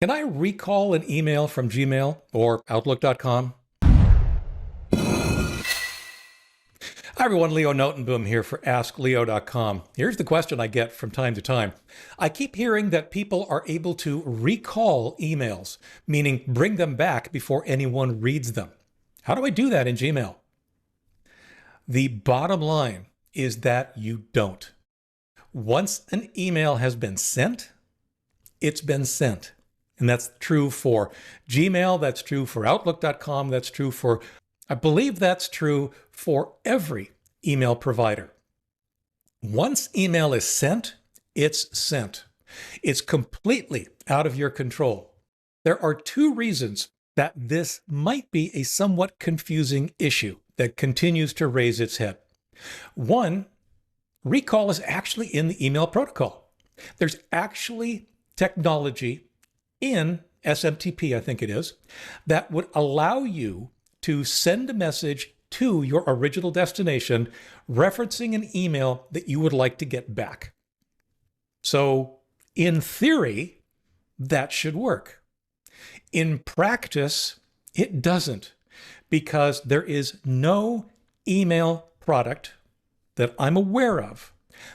Can I recall an email from Gmail or Outlook.com? Hi everyone, Leo Notenboom here for askleo.com. Here's the question I get from time to time. I keep hearing that people are able to recall emails, meaning bring them back before anyone reads them. How do I do that in Gmail? The bottom line is that you don't. Once an email has been sent, it's been sent. And that's true for Gmail, that's true for Outlook.com, that's true for, I believe that's true for every email provider. Once email is sent, it's sent. It's completely out of your control. There are two reasons that this might be a somewhat confusing issue that continues to raise its head. One, recall is actually in the email protocol. There's actually technology in SMTP, I think it is, that would allow you to send a message to your original destination referencing an email that you would like to get back. So in theory, that should work. In practice, it doesn't, because there is no email product that I'm aware of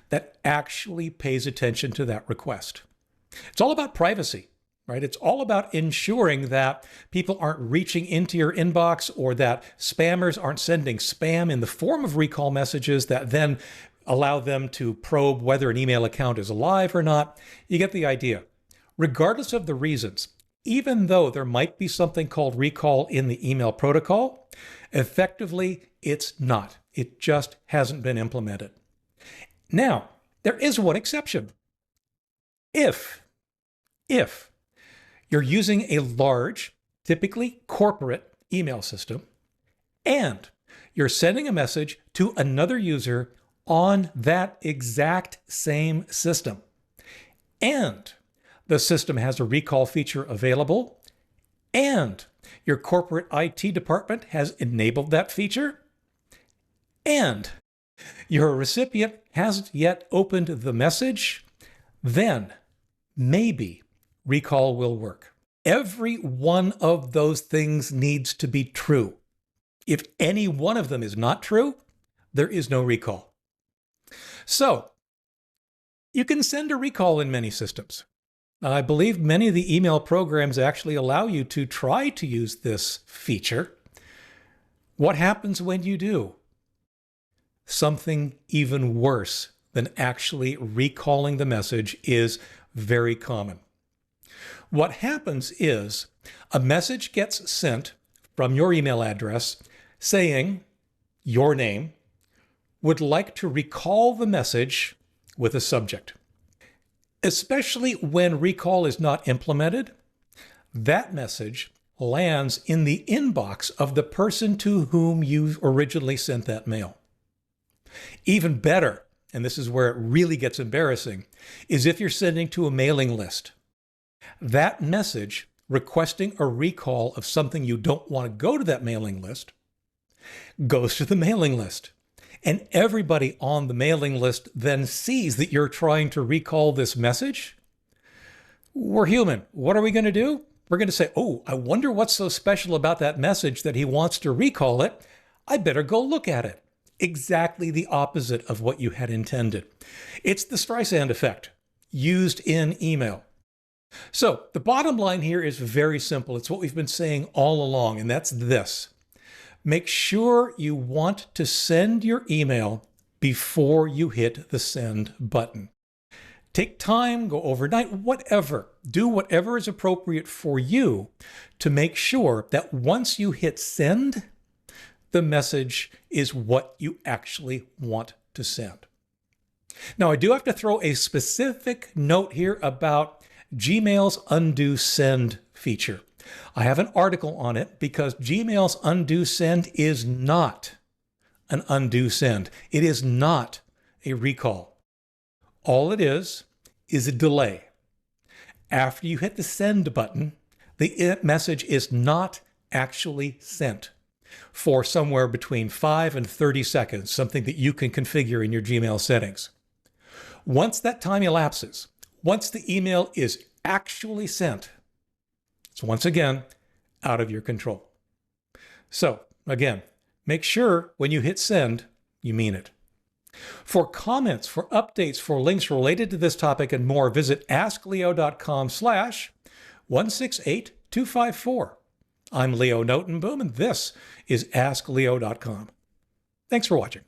that actually pays attention to that request. It's all about privacy. Right? It's all about ensuring that people aren't reaching into your inbox or that spammers aren't sending spam in the form of recall messages that then allow them to probe whether an email account is alive or not. You get the idea. Regardless of the reasons, even though there might be something called recall in the email protocol, effectively it's not. It just hasn't been implemented. Now, there is one exception. If you're using a large, typically corporate email system, and you're sending a message to another user on that exact same system, and the system has a recall feature available, and your corporate IT department has enabled that feature, and your recipient hasn't yet opened the message, then maybe recall will work. Every one of those things needs to be true. If any one of them is not true, there is no recall. So, you can send a recall in many systems. I believe many of the email programs actually allow you to try to use this feature. What happens when you do? Something even worse than actually recalling the message is very common. What happens is a message gets sent from your email address saying your name, would like to recall the message with a subject. Especially when recall is not implemented, that message lands in the inbox of the person to whom you originally sent that mail. Even better, and this is where it really gets embarrassing, is if you're sending to a mailing list. That message requesting a recall of something you don't want to go to that mailing list goes to the mailing list. And everybody on the mailing list then sees that you're trying to recall this message. We're human. What are we going to do? We're going to say, oh, I wonder what's so special about that message that he wants to recall it. I better go look at it. Exactly the opposite of what you had intended. It's the Streisand effect used in email. So the bottom line here is very simple. It's what we've been saying all along, and that's this. Make sure you want to send your email before you hit the send button. Take time, go overnight, whatever. Do whatever is appropriate for you to make sure that once you hit send, the message is what you actually want to send. Now, I do have to throw a specific note here about Gmail's undo send feature. I have an article on it because Gmail's undo send is not an undo send. It is not a recall. All it is a delay. After you hit the send button, the message is not actually sent for somewhere between 5 and 30 seconds, something that you can configure in your Gmail settings. Once that time elapses, once the email is actually sent, It's once again out of your control. So again, make sure when you hit send, you mean it. For comments, for updates, for links related to this topic and more, visit askleo.com/168254. I'm Leo Notenboom, and this is askleo.com. Thanks for watching.